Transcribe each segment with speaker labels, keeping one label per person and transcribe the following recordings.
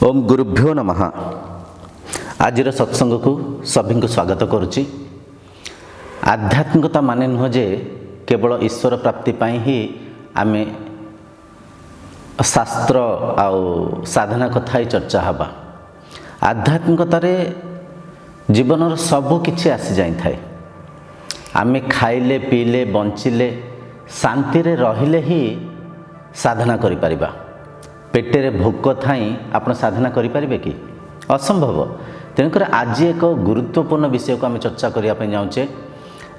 Speaker 1: ओम गुरुभ्यो नमः। आज सत्संग को सभी को स्वागत करुच्ची। आध्यात्मिकता माने नुह जे केवल ईश्वर प्राप्ति पाई ही आम शास्त्र आउ साधना कथा ही चर्चा हवा। आध्यात्मिकतार जीवन सबु किछि आसी जाई थाए। आम खाइले पीले बंचिले शांति रे रहिले ही साधना करि परिबा। पेटेरे भोक थाई आपण साधना करें कि असंभव। तेणुकर आज एक गुरुत्वपूर्ण विषय को आम चर्चा करने जाऊे।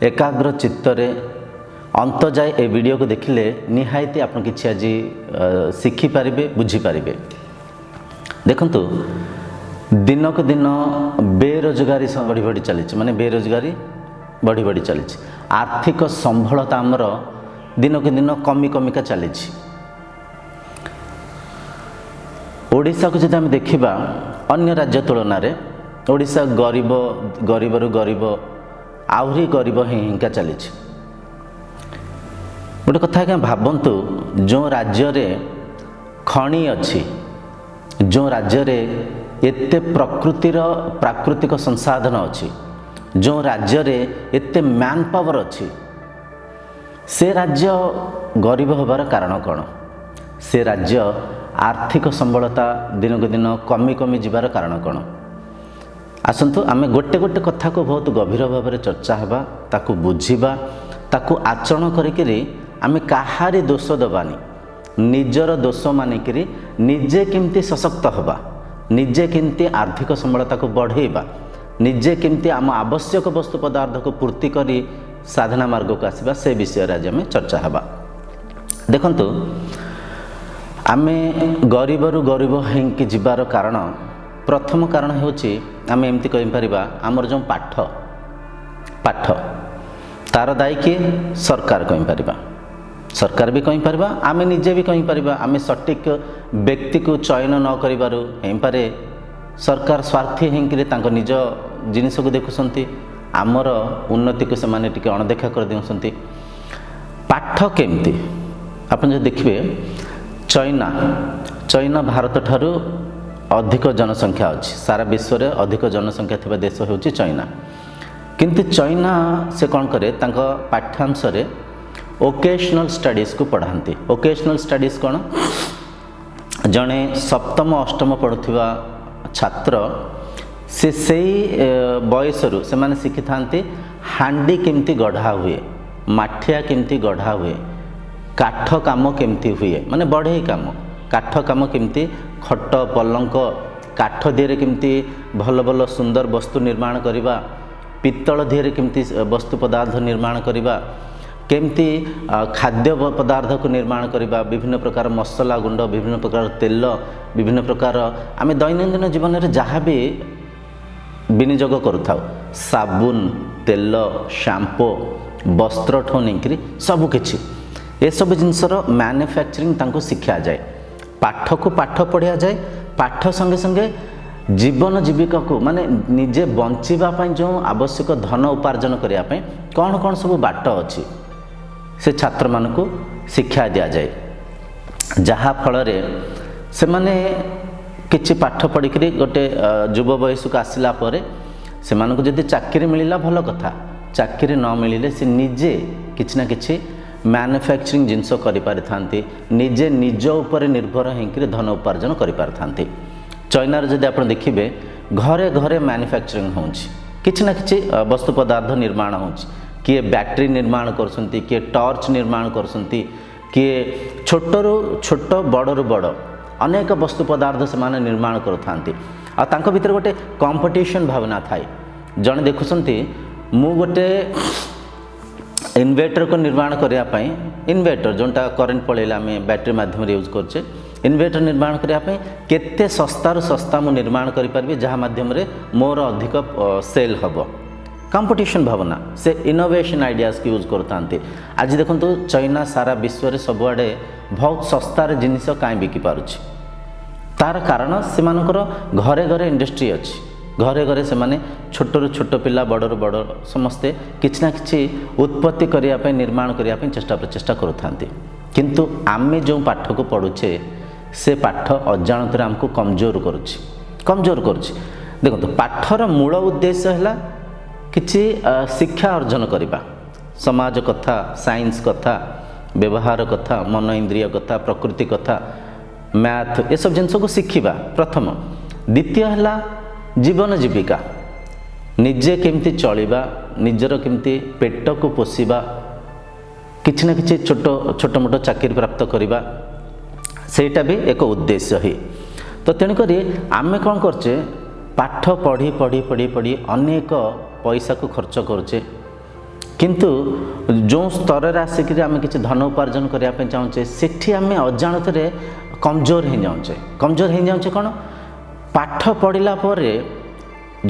Speaker 1: एकाग्र चित्तरे अंत जाए ए वीडियो को देखिले निहायती आप किसी आज शिखिपारे बुझीपारे। देखंतु दिनक दिन बेरोजगारी बढ़ी बढ़ी चली, माने बेरोजगारी बढ़ी बढ़ी चली। आर्थिक संबलता आमर दिनक दिन कमी कमिका चली। ओडिशा को जब आम देखा अन्य राज्य तुलन में ओडिशा गरीब गरीबरू गरीब आहरी गरीब हिंका चली। गोटे कथा क्या भावतु, जो राज्य रे खनि अच्छी, जो राज्य रे एते प्रकृतिर प्राकृतिक संसाधन अच्छी, जो राज्य रे एते मैन पावर अच्छी, से राज्य गरीब होबार कारण कौन? से राज्य आर्थिक संबलता दिन को दिन कमी कमी जीवार कारण कौन? आसतु आम गोटे गोटे कथा को बहुत गभीर भाव में चर्चा हवा, ताकू बुझीबा, ताकू आचरण करिकरी आम काहारी दोष दबानी, निजर दोष मानिकरी निजे केमती सशक्त हवा, निजे केमती आर्थिक संबलता को बढ़ेबा, निजे केमती आम आवश्यक वस्तु पदार्थ को पूर्ति करी साधना मार्ग को आसवा, से विषय आज आम चर्चा हवा। देखंतु आमे गरीबरू गरीब हिंकी जीवार कारण प्रथम कारण होची आमे एमती कहि परिबा हमर जो पाठ पाठ तार दायी किए? सरकार कहि परिबा, सरकार भी कहि परिबा, आमे निजे भी कहि परिबा। आमे सटीक व्यक्ति को चयन न करिबारु हें पारे सरकार स्वार्थी हिंकी तांको निज जिनिस को देखुसंती, आमर उन्नति को सेमाने टिके अणदेखा कर देउसंती। पाठ केमती आपण जे देखिबे, चाइना भारत ठारू अधिक जनसंख्या अच्छी, सारा विश्व में अधिक जनसंख्या थिबा देश होची चाइना। किंतु चाइना से कौन करे, तांको पाठ्यांश रे ओकेशनल स्टडीज को पढ़ाती। ओकेशनल स्टडीज कौन? जड़े सप्तम अष्टम पढ़ुवा छात्र से बयसरू से माने शिखि थांती हांडी केमती गढ़ा हुए, माठिया केमती गढ़ा हुए, काठ काम केमती हुए, माने बढ़ई काम, काठ काम केमती, खट पलंक काठ दिहरे केमती भल भल सुंदर वस्तु निर्माण करिबा, पित्तल दिहरे केमती वस्तु पदार्थ निर्माण करिबा, केमती खाद्य पदार्थ को निर्माण करिबा, विभिन्न प्रकार मसला गुंड, विभिन्न प्रकार तेल, विभिन्न प्रकार आमे दैनंदिन जीवन में जहाँ भी विनियोग करुथाउ, साबुन तेल शैम्पू वस्त्र ठो नहीं सब किछि ये सब जिनसर मैन्युफैक्चरिंग तांको शिक्षा जाए। पाठ को पाठ पढ़िया जाए, पाठ संगे संगे जीवन जीविका को माने निजे बंचिबा जो आवश्यक धन उपार्जन करिया पय कौन कौन सब बाट अच्छी से छात्र मान को शिक्षा दिया जाए। जहाँ फल से माने किछि पाठ पढ़िकरी गोटे युव बयस को आसिला परे से मानक जदि चाकरी मिलिला भल कथा, चाकरी न मिलिले से निजे किछि ना किछि मैन्युफैक्चरिंग जिनस करि निजे निज उपर निर्भर होकर धन उपार्जन करि। चाइनार जदि आप देखिए घरे घरे मैन्युफैक्चरिंग होछि, किछि ना किछि वस्तु पदार्थ निर्माण होछि, किए बैटरी निर्माण करसंती, किए टॉर्च निर्माण करसंती, किए छोटरू छोट बड़रू बड़ अनेक वस्तु पदार्थ से माने निर्माण करथांती। आ तांको भीतर गोटे कंपटीशन भावना थाए। जण देखुसंती मु गोटे इन्वर्टर को निर्माण करने, इन्वर्टर जोटा करेन्ट पड़ेगा आम बैटरी माध्यम यूज करछे, इन्वर्टर निर्माण करने केते सस्तार सस्ता मु निर्माण करें जहाँ माध्यम मोर अधिक सेल हम। कंपटीशन भावना से इनोवेशन आइडियाज की यूज करते। आज देखो चाइना सारा विश्व में सबुआड़े बहुत सस्तार जिनिस कहीं बिकी पारुछि, तार कारण से घरे घरे इंडस्ट्री अच्छी, घरे घरे से माने छोटरू छोट पिला बड़रू बड़ समस्ते किछि ना किछि उत्पत्ति करने निर्माण करने चेष्टा प्रचेष्टा करुथांती। किंतु आमे जो पाठ को पढ़ुचे से पाठ अजाणत आमको कमजोर करुच्ची देखो पाठर मूल उद्देश्य है किसी शिक्षा अर्जन करवा समाज कथा साइंस कथा व्यवहार कथा मन इंद्रिय कथा प्रकृति कथा मैथ ये सब जिनस को शिखा प्रथम द्वितीय है जीवन जीविका निजे केमती चलवा निजर केमती पेट को पोषा किसी ना कि छोट मोट चाकरी प्राप्त करवा सेटा भी एक उद्देश्य ही तो तेणुक आम कौन करचे पाठ पढ़ी पढ़ी पढ़ी पढ़ी अनेक पैसा को खर्च करुचे किंतु जो स्तर आसिक आम किसी धन उपार्जन करने चाहूँचे सेठी आम अजाणत कमजोर हो जाऊे कौन पाठ पढ़ला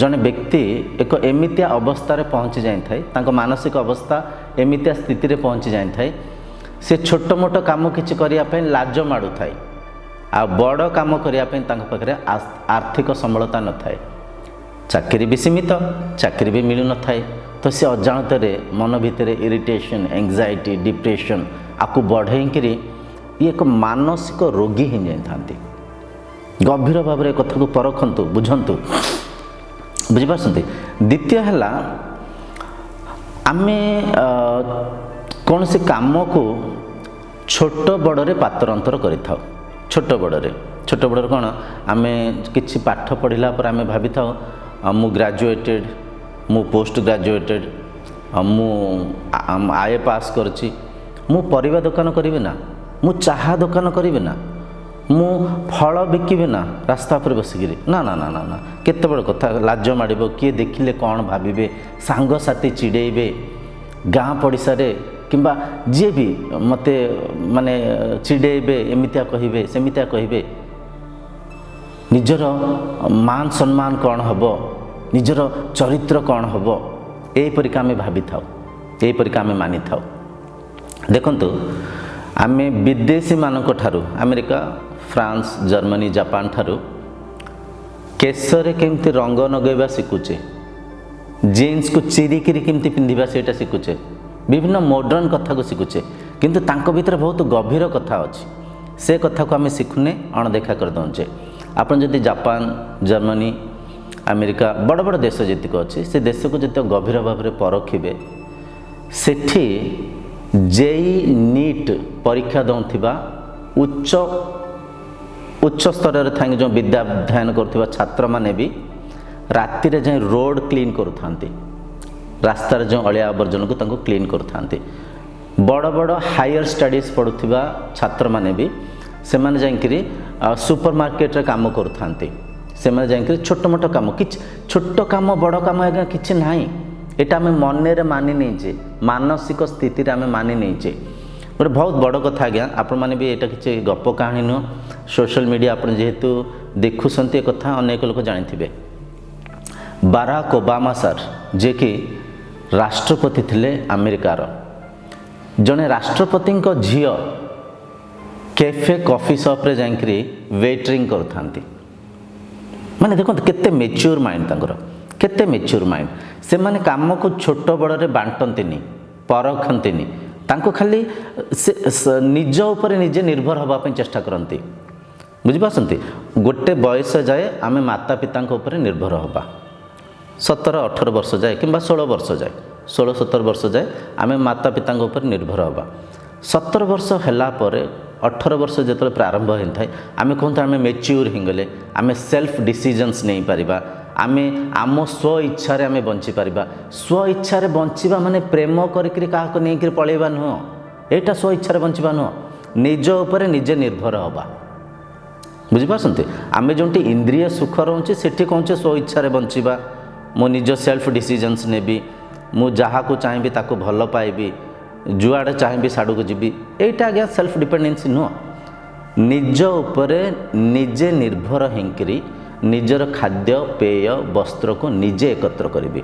Speaker 1: जड़े व्यक्ति एक एमितिया अवस्था पहुँची जाए मानसिक अवस्था एमितिया स्थिति पहुँची जाए से छोट मोट कम किसी करने लाज माड़ू थाए आ बड़ कम करने आर्थिक संबलता न थाए चाकरी भी सीमित चाकरी भी मिलू न थाए तो सी अजाणत मन भितर इरिटेशन एंजाइटी डिप्रेशन आपको बढ़ेकरी ये एक मानसिक रोगी हो जाती गभीर भाव में कथा को परखंतु बुझंतु बुझिपारछंती द्वितीय है आम कौन सी काम को छोट बड़े पातरंतर करिथाउ छोट बड़े कौन आम किसी पाठ पढ़ला पर आम भावी था मु ग्रेजुएटेड मु पोस्ट ग्रेजुएटेड मु आए पास करची मु परिवा दुकान करी ना मु चाहा दुकान करी ना मु फल बिकिबे ना रास्ता पर बसिकी ना ना ना ना ना केते बड़ कथा लाज माड़ो किए देखिले कौन भाविबे सांग साथी चिड़ेबे गाँ पड़िशा किंबा जी भी मते माने चिड़ेबे एमितिया कहिबे सेमितिया कहिबे निजर मान सम्मान कौन हब निजर चरित्र कौन हब एपरिका आम भावी थाउ एपरिका आम मानि थाउ देखंतु आम विदेशी मानक ठारू अमेरिका फ्रांस जर्मनी जापान ठारू केशरे केमती रंग नगैबा शिखुचे जीन्स को चिरिकी केमती पिंधिबा सेटा शिखुचे विभिन्न मॉडर्न कथा को शिखुचे किंतु तांको भीतर बहुत गभीर कथा अच्छी से कथा को आम शिखुने अणदेखा कर दौचे आपन जदि जापान जर्मनी अमेरिका बड़ बड़ देश जीतक अच्छी से देश को जिते गभीर भाव में परखिबे सेठी जेई नीट परीक्षा दौथिबा उच्च स्तर थाई जो विद्या अध्ययन करुवा छात्र माने भी राति रे जाए रोड क्लीन करुथांती रास्तार जो अलिया आवर्जन को तांको क्लीन करुथांती बड़ बड़ हायर स्टडीज पढ़ुवा छात्र माने भी से माने जाइकरी सुपर मार्केट रे काम करुथांती से माने जाइकरी छोट मोट काम कि छोट काम बड़ काम आज्ञा किछि नाही एटा आम मन रे मानि नहींचे मानसिक स्थिति आम मानि नहींचे गोटे बहुत बड़ कथा आज्ञा आपण मैंने भी यहाँ किसी गप कहानी नुह सोशल मीडिया आप जेहेतु देखुंत कथा अनेक लोग जानी बाराक ओबामा सर जे कि राष्ट्रपति थिले अमेरिकार जड़े राष्ट्रपति झील कैफे कॉफी शॉप रे जाइकरी वेटरिंग करुथांती माने देखो केते मेच्योर माइंड तांकर केते मेच्योर माइंड से माने काम को छोट बड़े बांटंतिनी परखंतिनी तांको खाली से निज उपर निजे निर्भर होगापी चेष्टा करती बुझिपारछंती गोटे बयस जाए आमे माता पिता उपर निर्भर होगा 17-18 वर्ष जाए कि 16 वर्ष जाए 16-17 वर्ष जाए आमे माता पिता उपर निर्भर होगा 17 वर्ष है 18 वर्ष जो प्रारंभ होता है आम कहते आम मेच्योर होगले आम सेल्फ डिसीजन्स नहीं पारिबा आमे आम स्व इच्छा आम बंची पारिबा स्व इच्छा बंचीबा माने प्रेम करके क्या नहीं पलैबा नुह एटा स्व इच्छा बंचीबा नुह निज उपर निजे निर्भर होगा बुझिपारछंती आमे जोंटी इंद्रिय सुख रोचे सेठी कहचे स्व इच्छा बंचीबा मो निज सेल्फ डिसीजन्स नेबी मु जहाँ को चाहिए ताको भल पाइबी जुआड़े चाहिए साड़ू को जीवी एटा आज्ञा सेल्फ डिपेंडेंसी नुह निज उपरे निजे निर्भर होकरी निजर खाद्य पेय वस्त्र को निजे एकत्र करी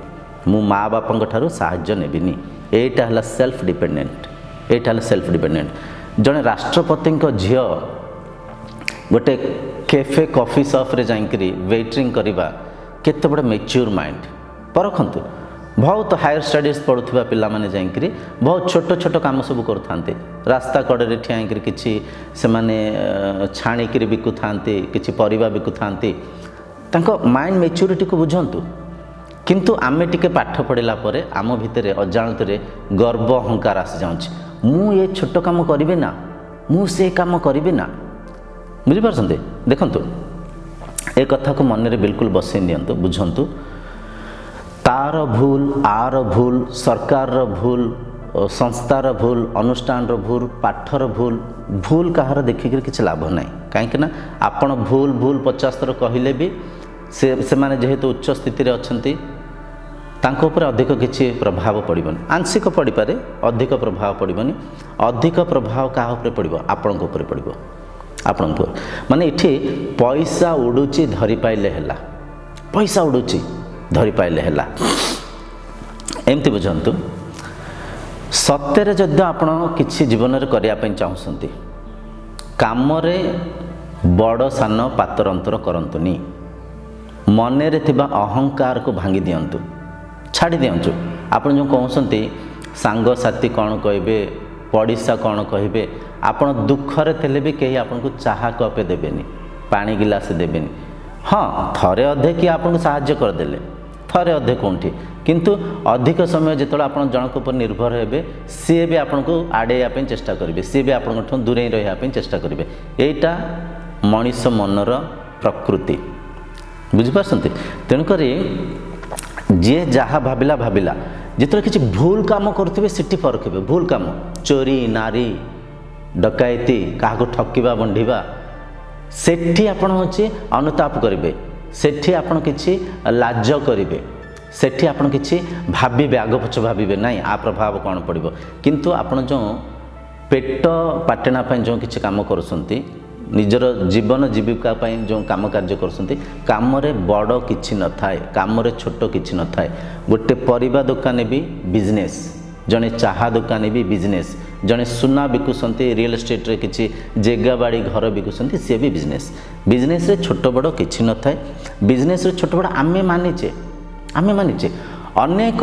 Speaker 1: मु माँ बापा ठारू साहाय्य नेबिनी एटा है सेल्फ डिपेंडेंट एटा है सेल्फ डिपेंडेंट जड़े राष्ट्रपति झील गोटे कैफे कॉफी शॉप रे जाइकरी वेटरिंग करवा केते बड़ मेच्योर माइंड परखंतु बहुत हायर स्टडीज पढ़ुवा पिला माने जाइकरी बहुत छोट छोट काम सब करुँचे रास्ता कड़े ठिया किसी से छाणिकी बिकु था कि परिवा बिकु था माइंड मैच्योरिटी को बुझंतु किंतु आमे टिके पाठ पढ़ला परे आम भितर अजाणत गर्व अहंकार आसी जाऊँच मु ये छोट काम करी ना मु से काम करी ना बुझिपारछन्ते देखंतु ए कथा को मन में बिल्कुल बसई दियंतु बुझंतु तार भूल आर भूल सरकार भूल संस्थार भूल अनुष्ठान भूल पाठर भूल भूल कहार देखिक किसी लाभ ना कहीं आपण भूल भूल 50 थर कहले भी से माने जेहेतु उच्च स्थिति अच्छी तांको ऊपर अधिक किसी प्रभाव पड़बनी आंशिक पड़ पारे अधिक प्रभाव पड़बनी अधिक प्रभाव क्या ऊपर पड़ो आपण ऊपर पड़ो आपण माने इठी पैसा उड़ुची धरी पाइले हैला पैसा उड़ुची धरी पाइले हैला एमती बुझंतु सत्य जदि आपण किसी जीवन में करने चाहते काम बड़ सान पातर अंतर करंतुनी मनरे थिबा अहंकार को भांगी दियंतु छाड़ी दियंतु आपण जो कहते सांग साथी कौन कहे पड़िशा कौन कहे आपण दुखरे थे भी कहीं आपन को चाहा कपे देबेनी पानी गिलास देबेनी हाँ थरे अधे कि आपन को साहाय्य करदेले थरे अधे कौटी किंतु अधिक समय जिते आप जनक उपर निर्भर हे सी भी आपन को आड़े चेष्टा करेंगे सी भी आपन दूरे रही चेष्टा करेंगे यहीटा मनीष मनर प्रकृति बुझिपारछन्ति तेणुक जी जहाँ भाविला भाविला जिते किसी भूल काम करुवे सीटी परखिबे भूल काम चोरी नारी डकायती क्या ठकिबा बंढिबा सेठी आपण होची अनुताप करेंगे सेठी आपण किछि लाज करेंगे सेठी आपण किछि भाबिबे आग पछ भाबिबे नहीं आ प्रभाव कौन पड़ो किंतु आपण जो पेट पाटेना जो किछि काम करुसंती निजर जीवन जीविका जो काम कार्य करुसंती काम रे बड़ किछि न थाए काम रे छोट किछि न थाए गोटे परिबा दुकान भी बिजनेस जड़े चाहा दुकानी भी बिजनेस जड़े सुना बिकुंट रियल एस्टेट रे किसी जेगा बाड़ी घर बिकुंट सी भी बिजनेस बिजनेस रे छोट बड़ किछि न थाए बिजनेस रे छोट बड़ आमे मानिचे अनेक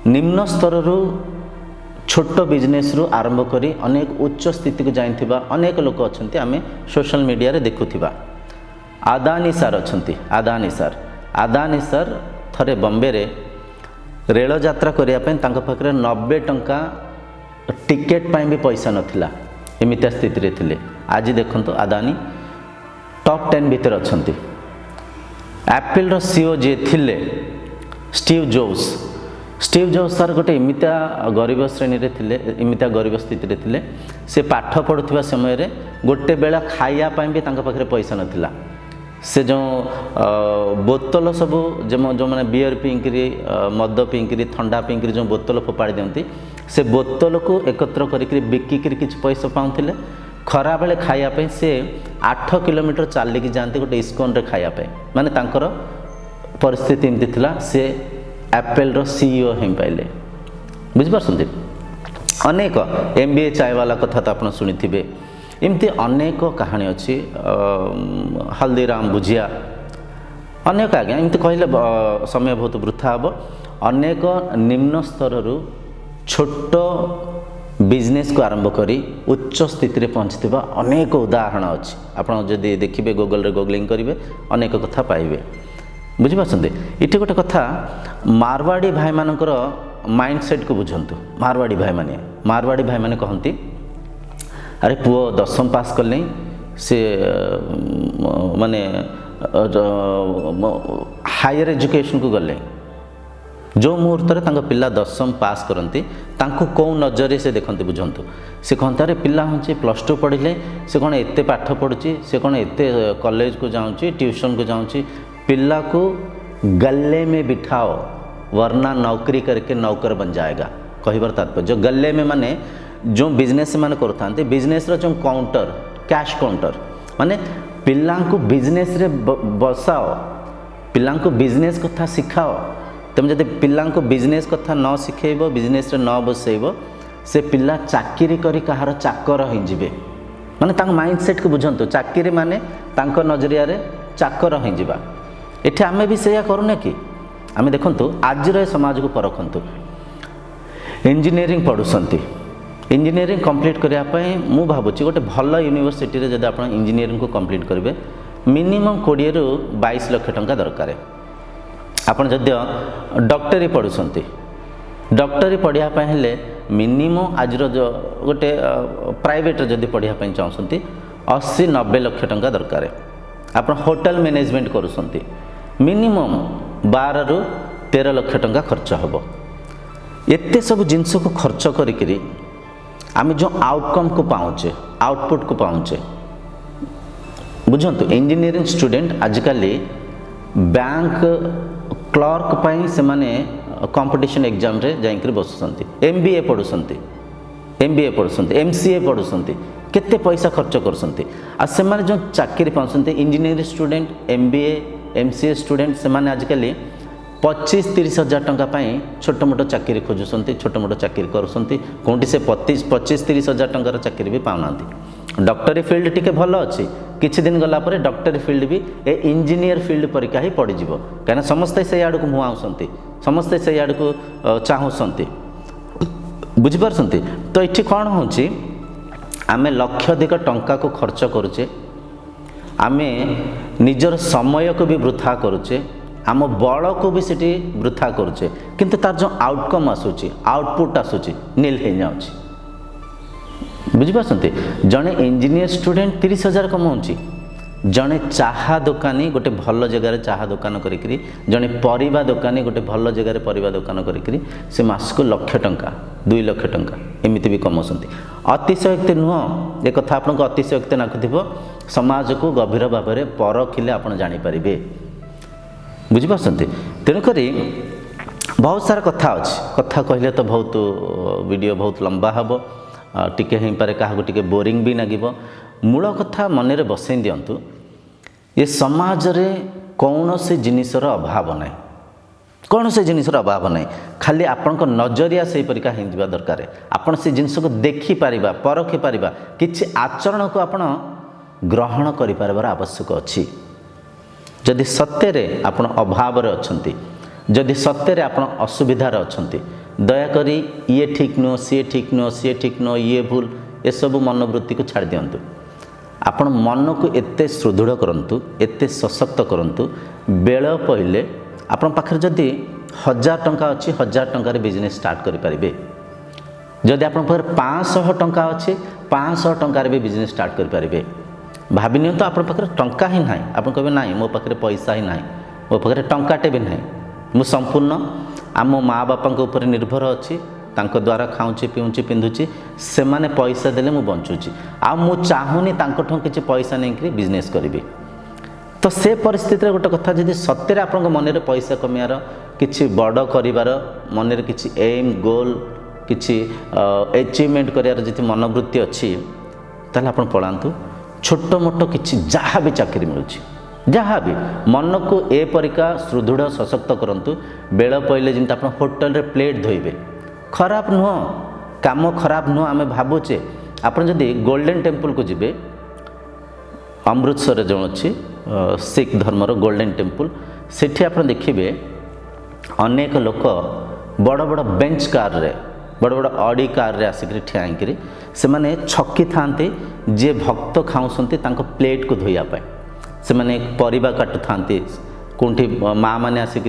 Speaker 1: निम्न स्तर रु छोट बिजनेस रु आरंभ करी अनेक उच्च स्थिति को जाइथिबा अनेक लोक अछंती आमे सोशल मीडिया रे देखुथिबा आदानी सार अछंती आदानी सार थरे बॉम्बे रे रेल यात्रा करने पाखे 90 टंका टिकेट भी पैसा नथिला एमितिया स्थिति रे थिले आज देखंतु आदानी टॉप 10 भीतर अछंती एप्पल रो सीईओ जे थिले स्टीव जॉब्स सर गोटे एमितिया गरीब श्रेणी रे थिले एमितिया गरीब स्थिति रे थिले से पाठ पढ़ुथिबा समय रे गोटे बेला खाइया भी तांका पाखे पैसा नथिला से जो बोतल सब जो मैंने बियर पिंकरी मद पिंकरी थंडा पिंकरी जो बोतल फोपाड़ी दिखती से बोतल को एकत्र करी बिकिक किसी पैसा पाते खरा बेले खायापी से 8 किलोमीटर चलिकी जाती गोटे इस्कन रे खायापी माने तांकर परिस्थिति एमती थिला से एप्पल रो सीईओ हो पाइले बुझिपारछन्ति अनेक MBA चाय वाला कथा तो आप शुणी एमती अनेक कहानी अच्छी हल्दीराम भुजिया अनेक आज्ञा एमती कहले समय बहुत वृथा हम अनेक निम्न स्तर रु छोट बिजनेस को आरंभ करी उच्च स्थिति रे पहुँचती अनेक उदाहरण अच्छी आपड़ जदि देखिए गूगल रे गूगलिंग करेंगे अनेक कथा पाइबे बुझिपारछन्ति इटे गोटे कथा मारवाड़ी भाई मानकर माइंडसेट को बुझंतु मारवाड़ी भाई माने कहती अरे पुओ 10वीं पास कले से माने हायर एजुकेशन को गले जो मुहूर्त रे पिला 10वीं पास करती कौ नजर से देखते बुझंतु से कहते अरे पिला हूँ +2 पढ़िले से कौन एत पाठ पढ़ुची से कौन एत कॉलेज को जाऊँगी ट्यूशन को जाऊँगी पिला को गले में बिठाओ वरना नौकरी करके नौकर बन जाएगा कहबार तात्पर्य जो गले में माने जो बिजनेस मैंने करते बिजनेस जो काउंटर कैश काउंटर माने पिला को बिजनेस रे बसाओ पिला को बिजनेस कथा शिखाओ तुम जब पिला को बिजनेस कथा न शिखेब बिजनेस रे न बसैब से पिला चाकरी करी कहार चाकर हो जिवे माने माइंडसेट को बुझंतु चाकरी माने नजरिया रे चाकर हो जावा एठी आमे भी सेया करूने कि आम देखूँ आज समाज को परखु इंजीनियरिंग पढ़ुंट इंजीनियरिंग कंप्लीट करने मु भावुँ गोटे भल यूनिवर्सिटी जब आप इंजीनियरिंग को कंप्लीट करेंगे मिनिमम 20 ରୁ 22 लाख टंका दरकार आपड़ जदि डॉक्टरी पढ़ुंट डॉक्टरी पढ़ापी हेले मिनिमम आज जो गोटे प्राइवेट जदि पढ़ापी चाहते 80-90 लाख टंका दरकार आप होटल मैनेजमेंट करुँच मिनिमम 12 ରୁ 13 लाख टंका खर्च हम एते सब जिनस को खर्च करी आम जो आउटकम को पाऊचे आउटपुट को पाऊचे बुझंतु इंजीनियरिंग स्टूडेंट आजिकल बैंक क्लर्क पाई से माने कंपटीशन एग्जाम रे जाइकरी बसुंती MBA पढ़ुंट MCA पढ़ुंट केते पैसा खर्च करसंती आ से माने जो चाकरी पाउंट engineering student MBA MCA student से माने आजिकल 25-30 हजार टंका छोट मोट चाकरी खोजुंट छोट मोट चाकरी करुँच कौटी से 25-30 हजार टंकार चाकरी भी पाऊना डॉक्टरी फील्ड टी भल अच्छी किछि दिन गला पर डॉक्टरी फील्ड भी ए इंजीनियर फील्ड परिका ही पड़ज कहीं समस्ते से आड़ को मुआउंट समस्ते से आड़ को चाहूँट बुझिपारछंती तो ये कौन हो आम लक्षाधिक टंका को खर्च करुचे आम निजर समय को भी वृथा करुचे आम बल को भी सीटी वृथा करुचे किंतु तार जो आउटकम आसूची आउटपुट आसूची नील हो जाऊँगी बुझिपारछंती जड़े इंजीनियर स्टूडेंट 30,000 कमाऊँगी जड़े चाहा दुकानी गोटे भल जगार चाहा दुकान करी जड़े परिबा दुकानी गोटे भल जगार परिबा दुकान करी से मासक 1 लाख टंका 2 लाख टंका एमती भी कमाउंट अतिशयोक्ति नुह एक कथा आपको अतिशयोक्ति नाकुव समाज को गभीर भाव में परखिले आप जानीपारे बुझिपारछंती तेणुक बहुत सारा कथा अच्छी कथा कहले तो बहुत वीडियो बहुत लंबा हम टिके हो पारे क्या टिके बोरिंग भी लगे मूल कथा मन में बसई दिंतु ये समाज रे कौन से जिनिसर अभाव ना कौन से जिनिसर अभाव ना खाली आपण नजरिया से परिका हो दरकार आपण से जिनस को देखिपर परखि पार कि आचरण को आपण ग्रहण कर आवश्यक अच्छी जदि सत्य आपण अभाव अच्छी जदि सत्य आपण असुविधार अच्छी दयाकोरी ये ठीक नुह सी ठीक नुह सी ठीक नुह ये भूल ये सब मनोवृत्ति को छाड़ दिंतु आपण मन को एते सुदृढ़ करंतु एते सशक्त करंतु बेल पहिले आपण पाखरे जदि 1000 टंका अच्छी 1000 टंकार बिजनेस स्टार्ट करें जदि आपण पाखरे 500 टंका अच्छे 500 टंकार भी बिजनेस स्टार्ट करें भाभी नियंतु आपण पाखरे टंका ही ना आप कहे ना मो पाखरे पैसा ही ना मो पाखरे टंकाटे भी ना मु संपूर्ण आम माँ बापा ऊपर निर्भर अच्छी तांको द्वारा खाऊँच पीऊँच पिंधुची से माने पैसा देले मु बंचुची आ मु चाहूनी तांको किसी पैसा नहीं बिजनेस करी तो से परिस्थिति गोटे कथा जदि सत्य आप मन में पैसा कमियार किसी बड़ कर मन में किसी एम गोल किसी अचीवमेंट कर मनोवृत्ति अच्छी ताल आप पढ़ातु छोट मोट किसी जहाँ भी चाकरी मिलूँ जहाँ भी मन को ए परिका सुदृढ़ सशक्त करंतु बेल पड़े जमी आप होटल रे प्लेट धोइबे खराब नुह काम खराब नुह आम भावुचे आप जदि गोल्डन टेम्पल को जिबे अमृतसर जो अच्छी सिख धर्मर गोल्डन टेम्पल सेठी आप देखिए अनेक लोक बड़ बड़ बेंच कार रे बड़ बड़ ऑडी कार रे आसिक ठियाई से माने छकी थांती जे भक्त खाऊँच प्लेट को धोइया से माने परिबा काटु थांती कोठी माँ मैंने आसिक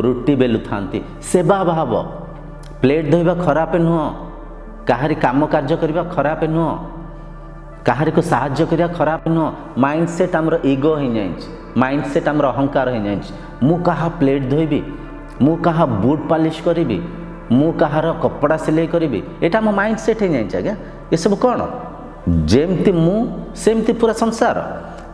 Speaker 1: रुटी बेलु थांती सेवा भाव प्लेट धोइबा खराप नुह काहारी काम कार्य करबा खराप नुह काहारी को साहाय्य करिया खराप नुह माइंडसेट आमर ईगो हो जाए माइंडसेट आमर अहंकार हो जाए मु कहा प्लेट धोइबी मु कहा बूट पॉलिश करी मु कहार कपड़ा सिलाई करी एटा मो माइंडसेट हो जाए आज्ञा ये सब कौन जेमती मु सेमती पूरा संसार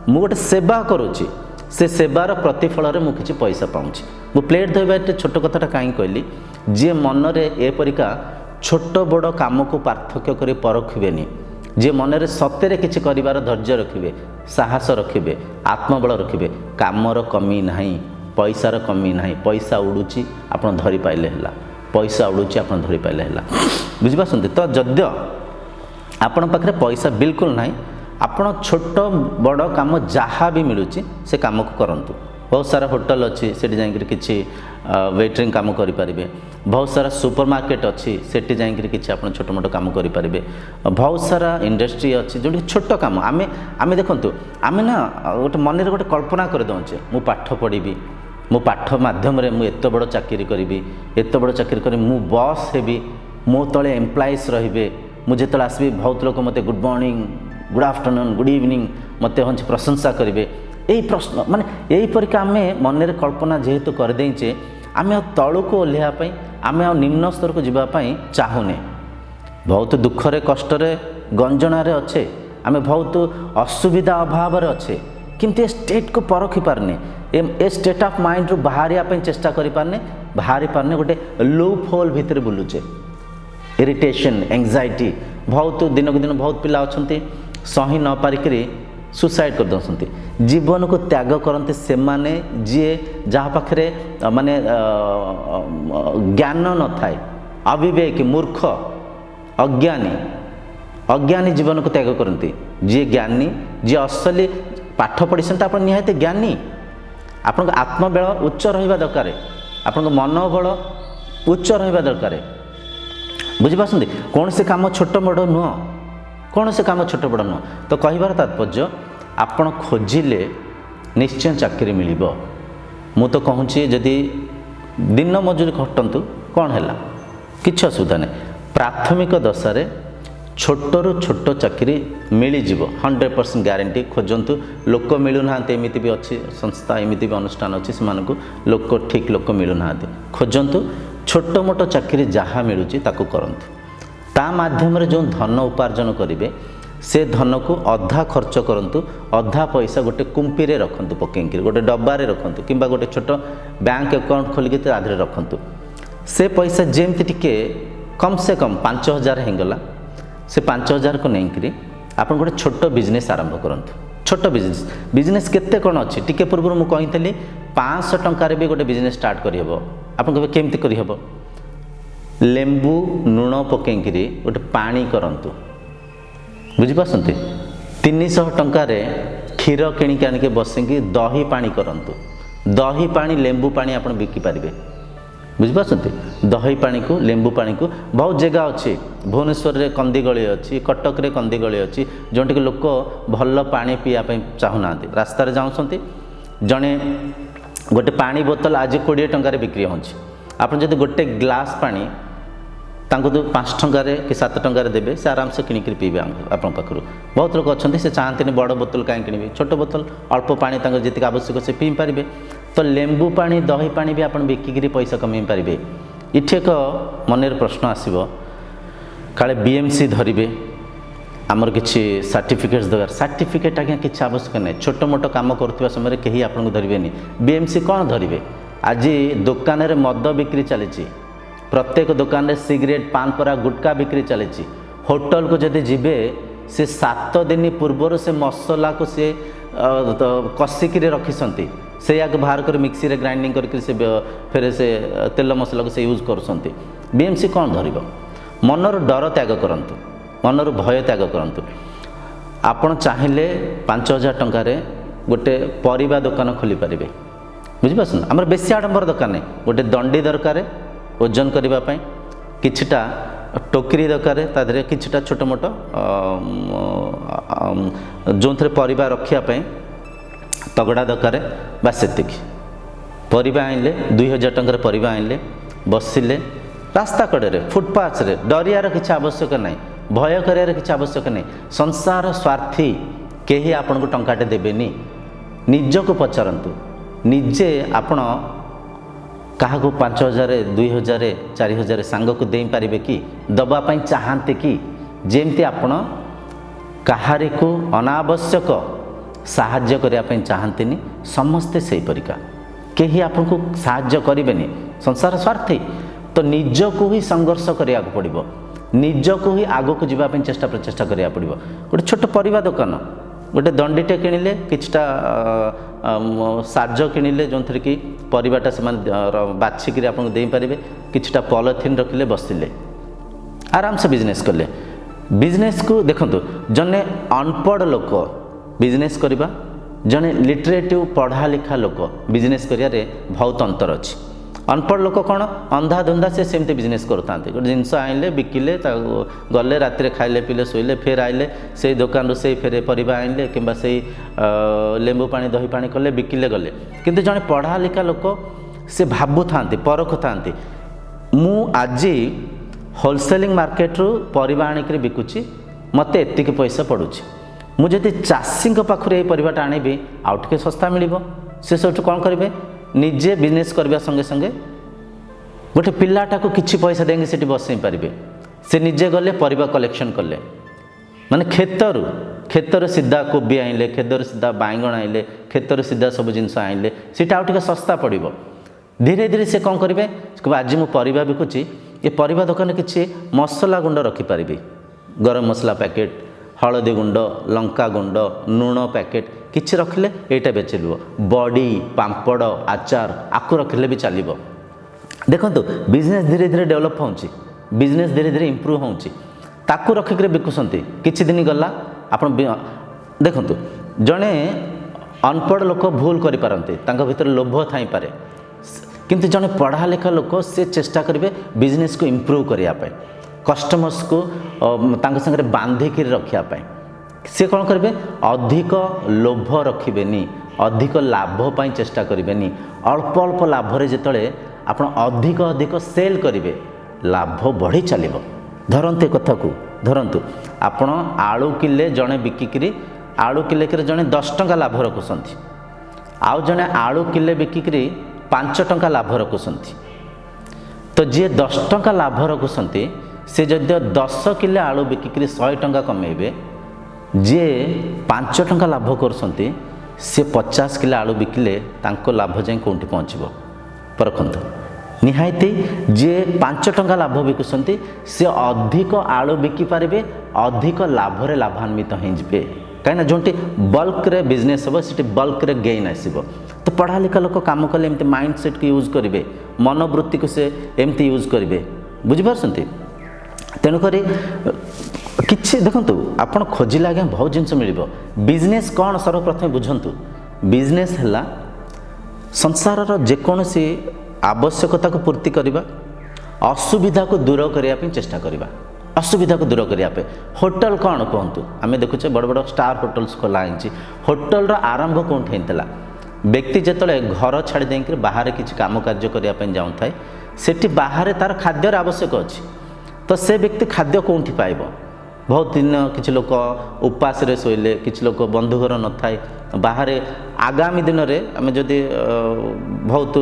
Speaker 1: मु गोटे सेवा करुँची से सेवार प्रतिफल में मुझे पैसा पाऊँच मु प्लेट धोइबा छोट कथाटा कहीं कहली जी मन में एपरिका छोट बड़ काम को पार्थक्य कर परखिबेनी जे मन में सत्य किसी कर धैर्य रखिए साहस रखिए आत्मबल रखिए कामर कमी ना पैसार कमी ना पैसा उड़ूची आप धरी पाइले है पैसा उड़ूची आप धरी पाइले है बुझिपारछंती तो जद्य आपण पाखरे पैसा बिल्कुल ना आपण छोट बड़ काम जहाँ भी मिलूँ से काम को करंतु बहुत सारा होटल अच्छी से किसी वेटरिंग काम करें बहुत सारा सुपर मार्केट अच्छी सेठी जाइए कि आप छोट मोट काम करें बहुत सारा इंडस्ट्री अच्छी जो छोट काम आम आम देखूँ आम ना गोटे मन गोटे कल्पना करदे मु पाठ पढ़ी मो पाठ मध्यम एत बड़ चाकरी करी एत बड़ चाकरी करी मु बॉस हेबी मो तले एम्प्लॉइज रे मुझे जो आसबि बहुत लोग मत good morning good afternoon good evening मत हूँ प्रशंसा करेंगे यही प्रश्न माने यही परिका आम मन कल्पना जेहेतु करदेचे आम तलू को ओह्लैवाई आम निम्न स्तर को जीवाई चाहूने बहुत दुखरे कष्टरे गंजनारे अच्छे आम बहुत असुविधा अभाव अच्छे किंतु ए स्टेट को परखी पारने ए स्टेट ऑफ माइंड रू बाहर चेष्टा करि पारने बाहरी पारने गोटे लूप होल भितर बुलुचे इरिटेशन एंजाइटी बहुत दिन को दिन बहुत पिला अच्छा सही न पारिक सुसाइड कर दौरान जीवन को त्याग करते से माने जी जहाँ पाखे माने ज्ञान न थाए अविवेक मूर्ख अज्ञानी अज्ञानी जीवन को त्याग करती जी ज्ञानी जी असली पाठ पढ़ी आप निहाती ज्ञानी आपण आत्मबल उच्च रहा दरकार आपण मनोबल उच्च रहा दरकार बुझीपार कौन से काम छोट बड़ नुह कौन से काम छोट बड़ नुह तो कहबार तात्पर्य आपण खोजिले निश्चय चाकरी मिल मु तो कहूँ जदि दिन मजूरी खटंतु कौन है किसी असुविधा नहीं प्राथमिक दशारे छोटरू छोट चाकरी मिल 100% ग्यारंटी खोजंतु लोक मिलूना एमती भी अच्छी संस्था एमती भी अनुष्ठान अच्छी से लोक ठीक लोक मिलूना खोजंतु छोट मोट चाकरी जहाँ मिलूँ ताकू करंतु ता माध्यम जो धन उपार्जन करेंगे से धन को अधा खर्च करंतु अधा पैसा गोटे कुंपीरे रखंतु पकईकि गोटे डब्बारे रखंतु किंबा गोटे छोट बैंक अकाउंट खोलिक आधे रखंतु से पैसा जेमती टिके कम से कम 5000 होगला से 5000 को नहीं आप गोटे छोट बिजनेस आरंभ करंतु छोट बिजनेस केते कौन अच्छी टिके पूर्व मुझे कही 500 टंकार भी गोटे बिजनेस स्टार्ट करहब आप केमती करहब लेंबू लुण पकईकि गोटे पानी करंतु बुझीपारती 300 टंकार क्षीर किणिक आनिके बसिकी दही पानी करंतु दही पानी लेंबू पानी आप बिकिपारे बुझीपारती दही पानी को लेंबू पानी को बहुत जगह अच्छी भुवनेश्वर रे कंदी गली अच्छी कटक रे कंदी गली अच्छी जोटि कि लोक भल पानी पीवाई चाहूना रास्तार जाऊँच जड़े गोटे पानी बोतल आज 20 टंकार बिक्री होची आप जब गोटे ग्लास पानी तांको तो 5 टंकार कि 7 टंकार देवे से आराम से किणिक पीबे आप बहुत लोग अच्छा से चाहते बड़ बोतल कहीं किणवे छोट बोतल अल्प पानी जी आवश्यक से पी पारे तो लेंबू पानी दही पानी भी आप बिकिकी पैसा कमे पारे इठी एक मन प्रश्न आसो काले बीएमसी धरवे आमर किसी सर्टिफिकेट्स दरकार सर्टिफिकेट आज्ञा किसी आवश्यक नहीं छोट मोट कम करुवा समय कहीं आपको धरवे बीएमसी कौन धरवे आज दुकान रे मद बिक्री चली प्रत्येक दुकान रे सिगरेट पान परा गुटका बिक्री चली होटल को जदि जीवे से 7 दिन पूर्वर से मसला को से कसिक रखी से या बाहर कर मिक्सी रे ग्राइंडिंग करके से फिर से तेल मसला को से यूज कर बीएमसी कौन धर मनर डर त्याग करंतु मनर भय त्याग करंतु आपण चाहिए 5000 टंकार गोटे परिबा दुकान खोली पारे बुझीपार आम बेसी आडंबर दरकार नहीं गोटे दंडी दरकार ओजन करने किछिटा टोकरी दरकार तादे किछिटा छोट मोट जो थे परिबा रखापी तगड़ा दरकार बास से परिबा आइले 2000 टंकार परिबा आइले बसिले रास्ता कड़े फुटपाथ रे डरियार किसी आवश्यक नहीं भय कर किसी आवश्यक नहीं संसार स्वार्थी कहीं आपन को टंकाटे देवेनी निजको पचारंतु निजे आपण क्या 5000 2000 4000 सांग को दे पारे कि दबापाई चाहते कि जेमती आपण कहारी को अनावश्यक साहाय्य करने चाहते समस्ते से परिका कहीं आपन को साहाय्य करें संसार स्वार्थी तो निज को ही संघर्ष करा पड़ो निज को ही आग को जावाई चेष्टा प्रचेषा करा पड़ो गोटे छोट परिवा दुकान गोटे दंडीटे किणिले किछटा साज किणिले जो थे कि परिवाटा से बाछिकी आपको दे पारे किछटा पॉलिथिन रखिले बसिले आराम से बिजनेस कले बिजनेस को देखु जने अनपढ़ लोक बिजनेस करवा जने लिटरेटिव पढ़ा लिखा लोक बिजनेस करियारे बहुत अंतर अच्छी अनपढ़ लोक कौन अंधाधुंधा से सेमती बिजनेस करता गोटे जिनस आइले बिकिले गले राति खाइले पीले शोले फेर आइले से दुकान से फेर परिवा आइले कि लेंबू पानी दही पानी कले बिकिले गले किंतु जड़े पढ़ा लिखा लोक से भाबु था परख था मु आज होलसेलिंग मार्केट रु परिवा आनिक बिकुची मत एतिक पैसा पड़ुची मुझे चाषी पाखे परिवाटा आनिबी आउ टे सस्ता मिल से सब कौन करेंगे निजे बिजनेस करने संगे संगे गोटे पिलाटा को किसी पैसा देंगे से बसई पारे से निजे गले परिवा कलेक्शन कले माने खेतर सीधा कोबी आइले खेतर सीधा बैगण आइले खेतर सीधा सब जिनस आइले सीटा आउ टे सस्ता पड़ो धीरे धीरे से कौन करेंगे आज मु परिवा बिकुची ये परिवा दुकान किसी मसला गुंड रखिपारि गरम मसला पैकेट हलदी गुंड लंका गुंड लुण पैकेट किसी रखिले यहाँ बेचल बड़ी पांपड़ आचार आकु रखिले भी चलो देखो बिजनेस धीरे धीरे डेवलप हो बिजनेस धीरे धीरे इम्प्रूव होकु रखिक बिकुंट किछि दिन गला आप देखु जड़े अनपढ़ लोक भूल करें भीतर लोभ थी पारे किंतु जड़े पढ़ा लिखा लोक से चेष्टा करेंगे बिजनेस को इम्प्रूव करने कस्टमर्स को संगे बांधिक रखापी सी कौन करेंगे अधिक लोभ रखिबेनी अधिक लाभ पाई चेष्टा करेंगे अल्प अल्प लाभ जिते आप अधिक अधिक सेल करेंगे लाभ बढ़ी चलो धरते कथा को धरतु आपण आलू किले जड़े बिकिकी आलू किले जड़े 10 टंका लाभ रखुंट आउ जड़े आलू किले बिकिकी 5 टंका लाभ रखुंट तो जी 10 टंका लाभ रखुंट से जदि 10 किले आलू बिकिकी 100 टंका कमेबे जे 5 टंका लाभ कर से 50 किलो आलू बिकिले तांको लाभ जाए कौटी पहुँचब परखु निहाती जे 5 टंका लाभ बिकुंट से अधिक आलू बिकी पारे अधिक लाभ लाभान्वित होइबे कहीं जो बल्क रे बिजनेस हम से बल्क रे गेन आसब तो पढ़ा लिखा लोक काम कले एमती माइंड सेट को यूज करेंगे मनोवृत्ति को से एमती यूज करेंगे बुझिपारछंती तेणुक किसी देखु आपड़ खोजिले आज्ञा बहुत जिनस मिल बिजनेस कौन सर्वप्रथम बुझंतु बिजनेस है संसार जेकोसी आवश्यकता को पूर्ति करवा असुविधा को दूर करने चेष्टा करवा असुविधा को दूर करने होटल कौन कहतु आम देखुचे बड़ बड़ स्टार होटल्स खोला होटल आरंभ कौन होता व्यक्ति जिते घर छाड़ी देकर बाहर किसी कम कार्य करने जाऊँ थाए से बाहर तार खाद्यर आवश्यक अच्छी तो से व्यक्ति खाद्य कौटी पाइब बहुत दिन किसी लोक उपास शोले किसी लोक बंधुघर न थाए बाहर आगामी दिन में आम जदि बहुत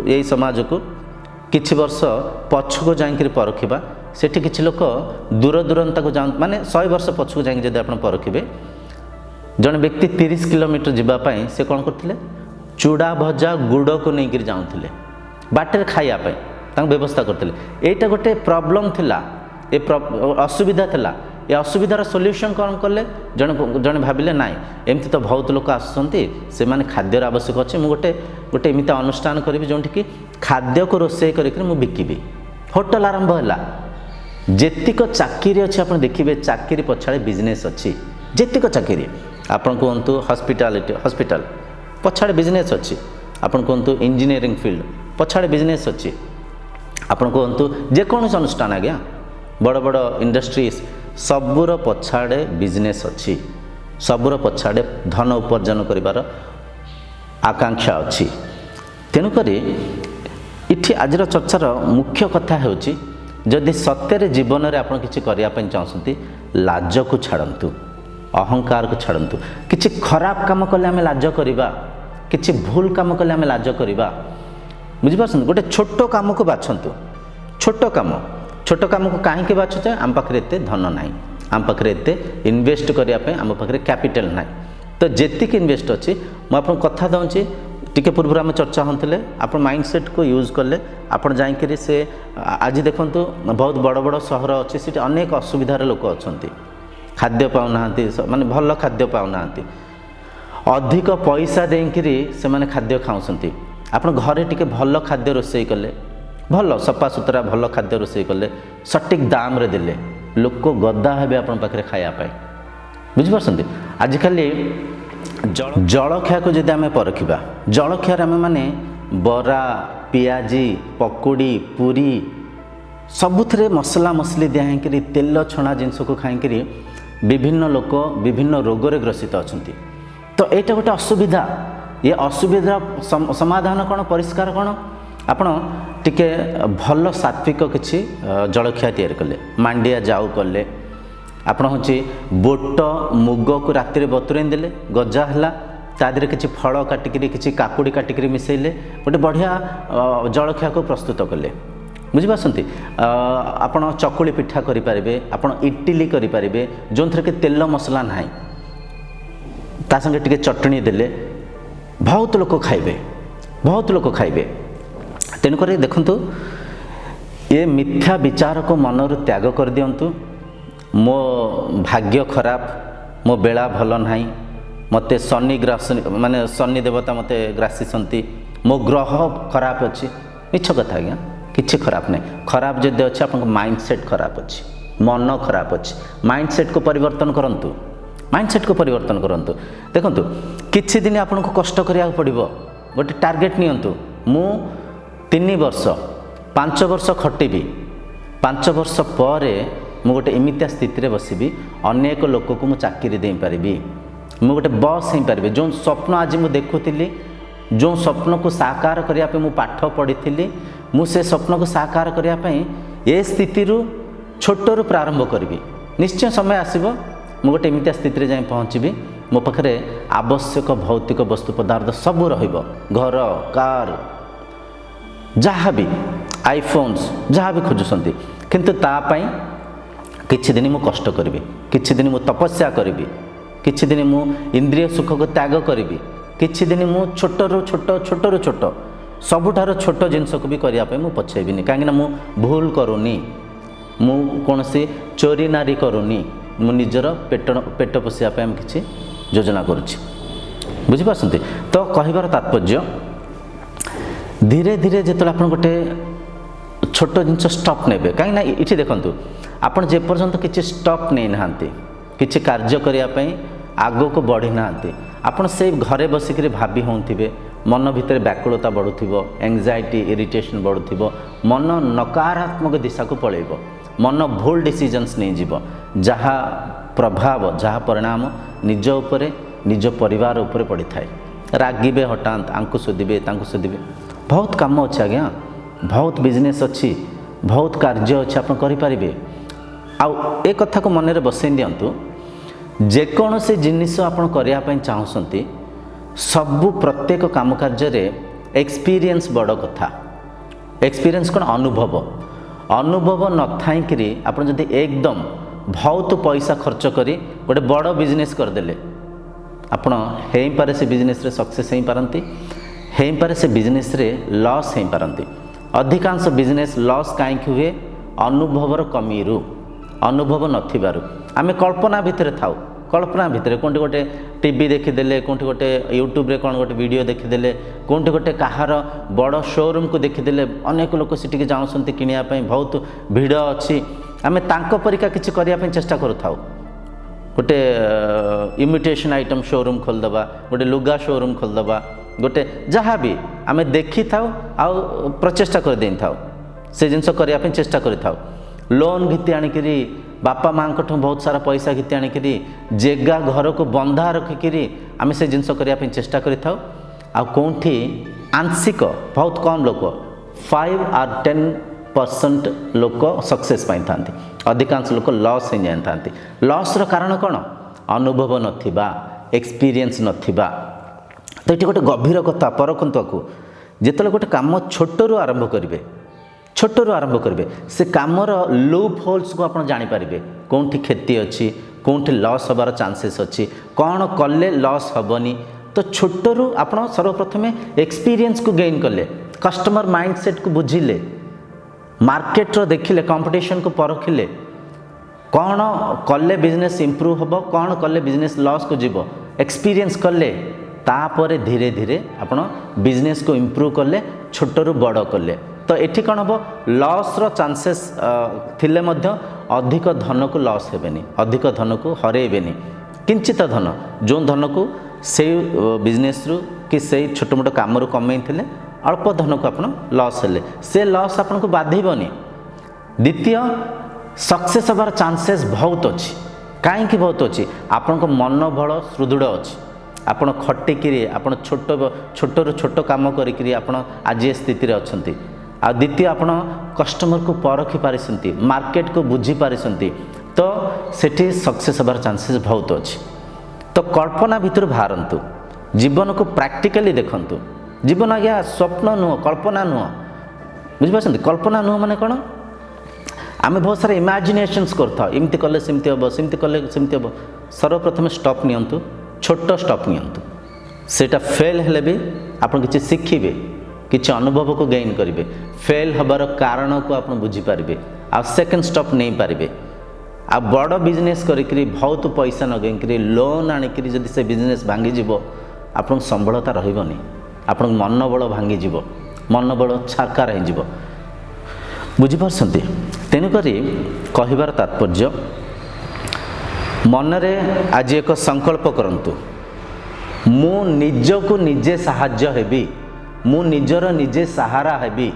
Speaker 1: यही समाज को किछि वर्ष पछको जाकर परखिबा सेठी किछि लोक दूर दूरंता को जाऊँ माने 100 वर्ष पछको जाकर जब आप परखिबे जन व्यक्ति 30 किलोमीटर जीवाई से कौन करते चूड़ा भजा गुड़ को लेकर जाऊँले बाटर खायापी व्यवस्था करते यहाँ गोटे प्रॉब्लम थिला ये असुविधा थिला ये असुविधार सॉल्यूशन कौन कले जन भाविले नाई एमती तो बहुत लोक आसुँच से माने खाद्यर आवश्यक अच्छे मुझे गोटे एमती अनुष्ठान करी जो खाद्य को रोषे करके बिकिबी होटल आरंभ है जेतिक चाकरी अच्छी आप देखिए चाकरी पछाड़े बिजनेस अच्छी जेतिक चाकरी आप कहतु हॉस्पिटैलिटी हॉस्पिटल पछाड़े बिजनेस अच्छी आप कहतु इंजीनियरिंग फील्ड पछाड़े बिजनेस अच्छी आप कहतु जेकोसी अनुष्ठान आज्ञा बड़ बड़ इंडस्ट्रीज सबूर पछाड़े बिजनेस अच्छी सबूर पछाड़े धन उपार्जन करिवार आकांक्षा अच्छी तेणुक इठी आजर चर्चार मुख्य कथा होची जदि सत्य जीवन में आप किसी करने चाहते लाज को छाड़तु अहंकार को छाड़तु किसी खराब काम कले आम लाज करवा किसी भूल काम कले आम लाज करवा बुझिपार गोटे छोट काम को बाछंतु छोट काम को कहीं बाछुचे आम पाखे एत धन ना आम पाखे एत इनवेस्ट करने आम पाखे कैपिटल ना तो जेतिक इनवेस्ट अच्छी मुझे कथा दूसरी टिके पूर्व आम चर्चा होते आप माइंडसेट को यूज कले आप जाकर से आज देखु बहुत बड़ बड़ सहर अच्छी से अनेक असुविधार लोक अच्छा खाद्य पाऊना माने भल खाद्य पाऊना अधिक पैसा देकरी से माने खाद्य खाऊँच आप घरे टिके भल खाद्य रोषे कले भल सफा सुतरा भल खाद्य रोषे कले सटीक दाम रे देले लोक गदा हे आप पाखे खायापाई बुझिपार आजिकल जलखिया को जदि आम परखा जलखियार आम मैंने ବରା ପିଆଜି ପକୁଡ଼ି ପୁରୀ ସବୁଥିରେ ମସଲା ମସଲି ଦିଆ ହେଇକରି ତେଲ ଛଣା ଜିନିଷକୁ ଖାଇକରି ବିଭିନ୍ନ ଲୋକ ବିଭିନ୍ନ ରୋଗରେ ଗ୍ରସିତ ଅଛନ୍ତି। ତ ଏଇଟା ଗୋଟେ ଅସୁବିଧା। ଏ ଅସୁବିଧା ସମାଧାନ କ'ଣ ପରିଷ୍କାର କ'ଣ? ଆପଣ ଟିକେ ଭଲ ସାତ୍ଵିକ କିଛି ଜଳଖିଆ ତିଆରି କଲେ, ମାଣ୍ଡିଆ ଯାଉ କଲେ, ଆପଣ ହେଉଛି ବୋଟ ମୁଗକୁ ରାତିରେ ବତୁରେଇ ଦେଲେ, ଗଜା ହେଲା, ତା ଦେହରେ କିଛି ଫଳ କାଟିକିରି କିଛି କାକୁଡ଼ି କାଟିକିରି ମିଶାଇଲେ, ଗୋଟେ ବଢ଼ିଆ ଜଳଖିଆକୁ ପ୍ରସ୍ତୁତ କଲେ। ବୁଝିପାରୁଛନ୍ତି? ଆପଣ ଚକୁଳି ପିଠା କରିପାରିବେ, ଆପଣ ଇଟିଲି କରିପାରିବେ ଯେଉଁଥିରେ କି ତେଲ ମସଲା ନାହିଁ, ତା ସାଙ୍ଗେ ଟିକେ ଚଟଣି ଦେଲେ ବହୁତ ଲୋକ ଖାଇବେ, ବହୁତ ଲୋକ ଖାଇବେ। ତେଣୁକରି ଦେଖନ୍ତୁ, ଏ ମିଥ୍ୟା ବିଚାରକୁ ମନରୁ ତ୍ୟାଗ କରିଦିଅନ୍ତୁ। ମୋ ଭାଗ୍ୟ ଖରାପ, ମୋ ବେଳା ଭଲ ନାହିଁ, ମୋତେ ଶନି ଦେବତା ମୋତେ ଗ୍ରାସିଛନ୍ତି, ମୋ ଗ୍ରହ ଖରାପ ଅଛି। ମିଛ କଥା ଆଜ୍ଞା, କିଛି ଖରାପ ନାହିଁ। ଖରାପ ଯଦି ଅଛି ଆପଣଙ୍କ ମାଇଣ୍ଡ ସେଟ୍ ଖରାପ ଅଛି, ମନ ଖରାପ ଅଛି। ମାଇଣ୍ଡ ସେଟ୍କୁ ପରିବର୍ତ୍ତନ କରନ୍ତୁ, ମାଇଣ୍ଡ ସେଟ୍କୁ ପରିବର୍ତ୍ତନ କରନ୍ତୁ। ଦେଖନ୍ତୁ, କିଛି ଦିନ ଆପଣଙ୍କୁ କଷ୍ଟ କରିବାକୁ ପଡ଼ିବ। ଗୋଟେ ଟାର୍ଗେଟ୍ ନିଅନ୍ତୁ, ମୁଁ 3 ବର୍ଷ 5 ବର୍ଷ ଖଟିବି, 5 ବର୍ଷ ପରେ ମୁଁ ଗୋଟେ ଏମିତିଆ ସ୍ଥିତିରେ ବସିବି, ଅନେକ ଲୋକକୁ ମୁଁ ଚାକିରି ଦେଇପାରିବି, ମୁଁ ଗୋଟେ ବସ୍ ହେଇପାରିବି। ଯେଉଁ ସ୍ୱପ୍ନ ଆଜି ମୁଁ ଦେଖୁଥିଲି, ଯେଉଁ ସ୍ୱପ୍ନକୁ ସାକାର କରିବା ପାଇଁ ମୁଁ ପାଠ ପଢ଼ିଥିଲି, ମୁଁ ସେ ସ୍ୱପ୍ନକୁ ସାକାର କରିବା ପାଇଁ ଏ ସ୍ଥିତିରୁ ଛୋଟରୁ ପ୍ରାରମ୍ଭ କରିବି। ନିଶ୍ଚୟ ସମୟ ଆସିବ, ମୁଁ ଗୋଟେ ଏମିତିଆ ସ୍ଥିତିରେ ଯାଇ ପହଞ୍ଚିବି, ମୋ ପାଖରେ ଆବଶ୍ୟକ ଭୌତିକ ବସ୍ତୁ ପଦାର୍ଥ ସବୁ ରହିବ, ଘର କାର୍ ଯାହା ବି, ଆଇଫୋନ୍ସ ଯାହା ବି ଖୋଜୁଛନ୍ତି। କିନ୍ତୁ ତା ପାଇଁ କିଛି ଦିନ ମୁଁ କଷ୍ଟ କରିବି, କିଛି ଦିନ ମୁଁ ତପସ୍ୟା କରିବି, କିଛି ଦିନ ମୁଁ ଇନ୍ଦ୍ରିୟ ସୁଖକୁ ତ୍ୟାଗ କରିବି, କିଛି ଦିନ ମୁଁ ଛୋଟରୁ ଛୋଟ ସବୁଠାରୁ ଛୋଟ ଜିନିଷକୁ ବି କରିବା ପାଇଁ ମୁଁ ପଛେଇବିନି। କାହିଁକିନା ମୁଁ ଭୁଲ କରୁନି, ମୁଁ କୌଣସି ଚୋରି ନାରୀ କରୁନି, ମୁଁ ନିଜର ପେଟ ପୋଷିବା ପାଇଁ ଆମେ କିଛି ଯୋଜନା କରୁଛି। ବୁଝିପାରୁଛନ୍ତି? ତ କହିବାର ତାତ୍ପର୍ଯ୍ୟ, ଧୀରେ ଧୀରେ ଯେତେବେଳେ ଆପଣ ଗୋଟେ ଛୋଟ ଜିନିଷ ଷ୍ଟପ୍ ନେବେ, କାହିଁକିନା ଏଠି ଦେଖନ୍ତୁ, ଆପଣ ଯେପର୍ଯ୍ୟନ୍ତ କିଛି ଷ୍ଟପ୍ ନେଇନାହାନ୍ତି, କିଛି କାର୍ଯ୍ୟ କରିବା ପାଇଁ ଆଗକୁ ବଢ଼ି ନାହାନ୍ତି, ଆପଣ ସେଇ ଘରେ ବସିକରି ଭାବି ହେଉଥିବେ, ମନ ଭିତରେ ବ୍ୟାକୁଳତା ବଢ଼ୁଥିବ, ଏଂଜାଇଟି ଇରିଟେସନ୍ ବଢ଼ୁଥିବ, ମନ ନକାରାତ୍ମକ ଦିଶାକୁ ପଳେଇବ, ମନ ଭୁଲ ଡିସିଜନ୍ସ ନେଇଯିବ, ଯାହା ପ୍ରଭାବ, ଯାହା ପରିଣାମ ନିଜ ଉପରେ, ନିଜ ପରିବାର ଉପରେ ପଡ଼ିଥାଏ। ରାଗିବେ ହଠାତ୍, ଆଙ୍କୁ ଶୋଧିବେ, ତାଙ୍କୁ ଶୋଧିବେ। ବହୁତ କାମ ଅଛି ଆଜ୍ଞା, ବହୁତ ବିଜନେସ୍ ଅଛି, ବହୁତ କାର୍ଯ୍ୟ ଅଛି, ଆପଣ କରିପାରିବେ। ଆଉ ଏ କଥାକୁ ମନରେ ବସେଇ ଦିଅନ୍ତୁ, ଯେକୌଣସି ଜିନିଷ ଆପଣ କରିବା ପାଇଁ ଚାହୁଁଛନ୍ତି, ସବୁ ପ୍ରତ୍ୟେକ କାମ କାର୍ଯ୍ୟରେ ଏକ୍ସପିରିଏନ୍ସ ବଡ଼ କଥା। ଏକ୍ସପିରିଏନ୍ସ କ'ଣ? ଅନୁଭବ ନଥାଇକିରି ଆପଣ ଯଦି ଏକଦମ ବହୁତ ପଇସା ଖର୍ଚ୍ଚ କରି ଗୋଟେ ବଡ଼ ବିଜନେସ୍ କରିଦେଲେ, ଆପଣ ହେଇପାରେ ସେ ବିଜନେସ୍ରେ ସକ୍ସେସ୍ ହେଇପାରନ୍ତି, ହେଇପାରେ ସେ ବିଜନେସ୍ରେ ଲସ୍ ହେଇପାରନ୍ତି। ଅଧିକାଂଶ ବିଜନେସ୍ ଲସ୍ କାହିଁକି ହୁଏ? ଅନୁଭବର କମିରୁ, ଅନୁଭବ ନଥିବାରୁ। ଆମେ କଳ୍ପନା ଭିତରେ ଥାଉ, କଳ୍ପନା ଭିତରେ କେଉଁଠି ଗୋଟେ ଟିଭି ଦେଖିଦେଲେ, କେଉଁଠି ଗୋଟେ ୟୁଟ୍ୟୁବରେ କ'ଣ ଗୋଟେ ଭିଡ଼ିଓ ଦେଖିଦେଲେ, କେଉଁଠି ଗୋଟେ କାହାର ବଡ଼ ଶୋରୁମ୍କୁ ଦେଖିଦେଲେ, ଅନେକ ଲୋକ ସେଠିକି ଯାଉଛନ୍ତି କିଣିବା ପାଇଁ, ବହୁତ ଭିଡ଼ ଅଛି, ଆମେ ତାଙ୍କ ପରିକା କିଛି କରିବା ପାଇଁ ଚେଷ୍ଟା କରୁଥାଉ। ଗୋଟେ ଇମିଟେସନ୍ ଆଇଟମ୍ ଶୋରୁମ୍ ଖୋଲିଦେବା, ଗୋଟେ ଲୁଗା ଶୋରୁମ୍ ଖୋଲିଦେବା, ଗୋଟେ ଯାହା ବି ଆମେ ଦେଖିଥାଉ ଆଉ ପ୍ରଚେଷ୍ଟା କରିଦେଇଥାଉ, ସେ ଜିନିଷ କରିବା ପାଇଁ ଚେଷ୍ଟା କରିଥାଉ। ଲୋନ୍ ଘିତି ଆଣିକିରି, ବାପା ମାଆଙ୍କଠୁ ବହୁତ ସାରା ପଇସା ଘିତି ଆଣିକିରି, ଜେଗା ଘରକୁ ବନ୍ଧା ରଖିକିରି ଆମେ ସେ ଜିନିଷ କରିବା ପାଇଁ ଚେଷ୍ଟା କରିଥାଉ। ଆଉ କେଉଁଠି ଆଂଶିକ, ବହୁତ କମ୍ ଲୋକ, 5 or 10% ଲୋକ ସକ୍ସେସ୍ ପାଇଥାନ୍ତି, ଅଧିକାଂଶ ଲୋକ ଲସ୍ ହେଇଯାଇଥାନ୍ତି। ଲସ୍ର କାରଣ କ'ଣ? ଅନୁଭବ ନଥିବା, ଏକ୍ସପିରିଏନ୍ସ ନଥିବା। ତ ଏଠି ଗୋଟେ ଗଭୀର କଥା ପରଖନ୍ତୁ ଆକୁ। ଯେତେବେଳେ ଗୋଟେ କାମ ଛୋଟରୁ ଆରମ୍ଭ କରିବେ, ସେ କାମର ଲୁପ୍ ହୋଲ୍ସକୁ ଆପଣ ଜାଣିପାରିବେ, କେଉଁଠି କ୍ଷତି ଅଛି, କେଉଁଠି ଲସ୍ ହେବାର ଚାନ୍ସେସ୍ ଅଛି, କ'ଣ କଲେ ଲସ୍ ହେବନି। ତ ଛୋଟରୁ ଆପଣ ସର୍ବପ୍ରଥମେ ଏକ୍ସପିରିଏନ୍ସକୁ ଗେନ୍ କଲେ, କଷ୍ଟମର ମାଇଣ୍ଡ ସେଟ୍କୁ ବୁଝିଲେ, ମାର୍କେଟର ଦେଖିଲେ, କମ୍ପିଟିସନକୁ ପରଖିଲେ, କ'ଣ କଲେ ବିଜନେସ୍ ଇମ୍ପ୍ରୁଭ୍ ହେବ, କ'ଣ କଲେ ବିଜନେସ୍ ଲସ୍କୁ ଯିବ, ଏକ୍ସପିରିଏନ୍ସ କଲେ। ତାପରେ ଧୀରେ ଧୀରେ ଆପଣ ବିଜନେସ୍କୁ ଇମ୍ପ୍ରୁଭ୍ କଲେ, ଛୋଟରୁ ବଡ଼ କଲେ। ତ ଏଠି କ'ଣ ହେବ? ଲସ୍ର ଚାନ୍ସେସ୍ ଥିଲେ ମଧ୍ୟ ଅଧିକ ଧନକୁ ଲସ୍ ହେବେନି, ଅଧିକ ଧନକୁ ହରେଇବେନି। କିଞ୍ଚିତ ଧନ, ଯେଉଁ ଧନକୁ से बिजनेस रु कि से छोट मोट कम कमेई अल्प धन को आप लॉस हेले से लॉस आपन को बाधिबनी। द्वितीय सक्सेस हबार चांसेस बहुत अच्छी कहीं बहुत अच्छी आपण को मनोबल सुदृढ़ अच्छी आपण खटिकी आपण छोट छोट कम करी आपण आज ये स्थिति अच्छी। आ द्वितीय आपण कस्टमर को परखी पारिसंती मार्केट को बुझी पारिसंती तो सेठी सक्सेस हबार चांसेस बहुत अच्छी। तो कल्पना भितर बाहरतु जीवन को प्रैक्टिकली देखंतु। जीवन आज्ञा स्वप्न नुह कल्पना नुह बुझिपारछंती कल्पना नुह माने कौन आम बहुत सारा इमेजिनेशंस करता एमती कले सेमती हम सेमती कले सेमती हम। सर्वप्रथम स्टॉप नियंतु छोट स्टॉप नियंतु सेटा फेल हेले भी आपण किछि शिखिबे किछि अनुभव को गेन करिवे फेल हबार कारण को आपण बुझी पारिबे आ सेकंड स्टॉप नहीं पारिबे। आ बड़ बिजनेस करी बहुत पैसा नगेकरी लोन आनिकरी जदि से बिजनेस भांगी जीवो आपण संबलता रहिबनी आपण मनोबल भांगी जीवो मनोबल छाकार हो जीवो बुझिपारछंती। तेणुकरी कहिबार तात्पर्य मनरे आज एक संकल्प करंतु मु निजको निजे साहाय्य हेबी मु निजर निजे सहारा हेबी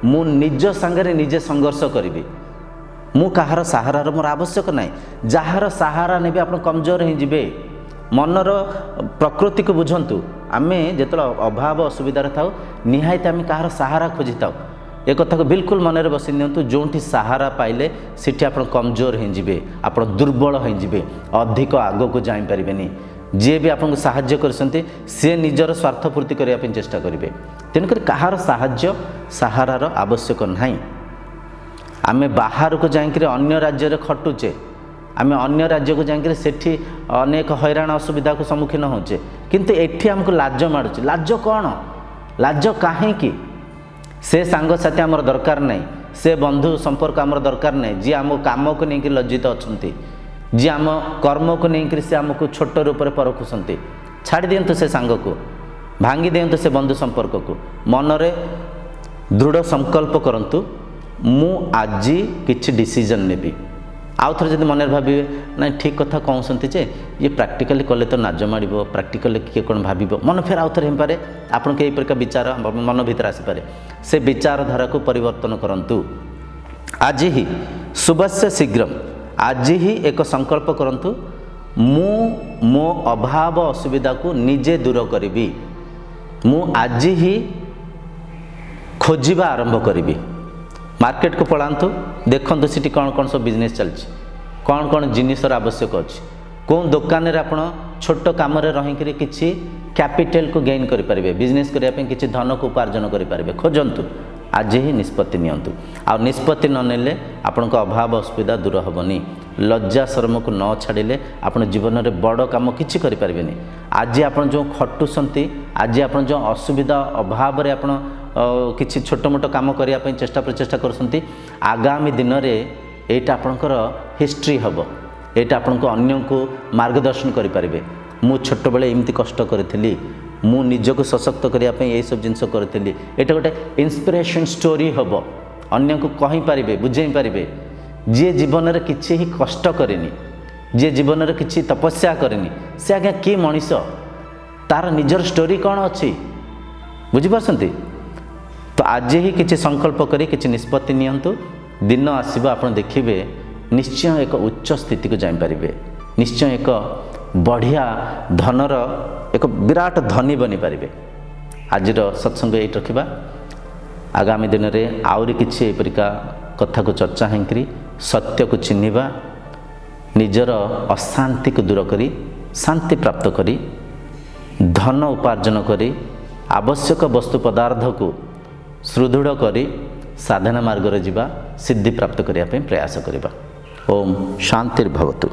Speaker 1: मु निज संगे निजे संघर्ष करी मु कहार सहारार मोर आवश्यक ना जार सहारा ने आप कमजोर हो जिबे। मनर प्रकृति को बुझंतु आमे जेतला अभाव असुविधा थाउ निहायत आमे कहार सहारा खोजी थाउ एक कथा को बिल्कुल मन में बसि नियंतु जोंठी सहारा पाइले सिटी आप कमजोर हो जिबे आप दुर्बल हो जिबे अधिक आग को जाई परिबेनी। जे भी आपको साहाय्य करसंती से निजर स्वार्थ पूर्ति करने पे चेष्टा करेंगे। तेणुक कहार साहाय्य सहारार आवश्यक नहीं। आमे बाहर को जाकर अन्य राज्य रे खटुचे आमे अन्य राज्य को जाकर सेठी अनेक हैरान असुविधा को सम्मुखीन होचे किंतु एठी हमको लाज मारुचे। लाज कौन लाज कहीं से सांग साथी आमर दरकार नहीं से बंधु संपर्क आमर दरकार नहीं जी आम काम को लेकिन लज्जित अच्छा जी आम कर्म को लेकिन से आमको छोट रूप में परखुंट छाड़ दिंतु से सांग को भांगी दिंतु से बंधु संपर्क को मनरे दृढ़ संकल्प करंतु मु आज किछि डिसीजन नेबी। आउ थे जब मन भावे ना ठीक कथा कहते जे ये प्राक्टिकली कले तो नाज माड़ प्राक्टिकली किए कौन भाव मन फेर आउ थे पारे आपन के प्रकार विचार मन भीतर आसीपे से विचारधारा को परिवर्तन करंतु। आज ही शुभस्य शीघ्र आज ही एक संकल्प करंतु मु मो अभाव असुविधा को निजे दूर करी मु आज ही खोजिबा आरंभ करी। मार्केट को पलांतु देखंतु सिटी कौन कौन सब बिजनेस चलछि कौन कौन जिनिसर आवश्यक अच्छी कौन दुकान रे आपण छोट काम रही किसी कैपिटल को गेन करें बिजनेस करने किसी धन को उपार्जन करें खोजंतु आज ही निष्पत्ति नियंतु। आ निष्पत्ति न नेले आपण अभाव असुविधा दूर हेनी लज्जा शर्म को न छाड़िले आपण जीवन में बड़ कम किसी करें। आज आप जो खटुंट आज आप जो असुविधा अभाव रे आपण किसी छोट मोट कम करने चेष्टा प्रचेषा कर आगामी दिन में यहाँ आपणकर हिस्ट्री हम यहाँ आपण को अन्य को मार्गदर्शन करें। मु छोट बेले एमती कष्ट करी मु निजको सशक्त करने यही सब जिनस करी ये गोटे इंस्पिरेशन स्टोरी हम अन्य को कहींपारे बुझे पारे जी जीवन में किसी ही कष्ट करेनि जी जीवन में किसी तपस्या करेनि से आज्ञा कि मनीष तार निजर स्टोरी कौन अच्छी बुझीपारछंती। तो आज ही किसी संकल्प करी किसी निष्पत्ति नियंतु दिन आसब आप देखिए निश्चय एक उच्च स्थिति को जापरें निश्चय एक बढ़िया धनर एक विराट धनी बनी पारे। आज सत्संग ये रखा आगामी दिन में आउरी किसी एपरिका कथा को चर्चा होकर सत्य को चिन्हवा निजर अशांति को दूर करी शांति प्राप्त करी धन उपार्जन करी आवश्यक वस्तु पदार्थ को सुदृढ़ करी साधना मार्ग रे जीवा सिद्धि प्राप्त करने प्रयास करिबा। ओम शांतिर्भवतु।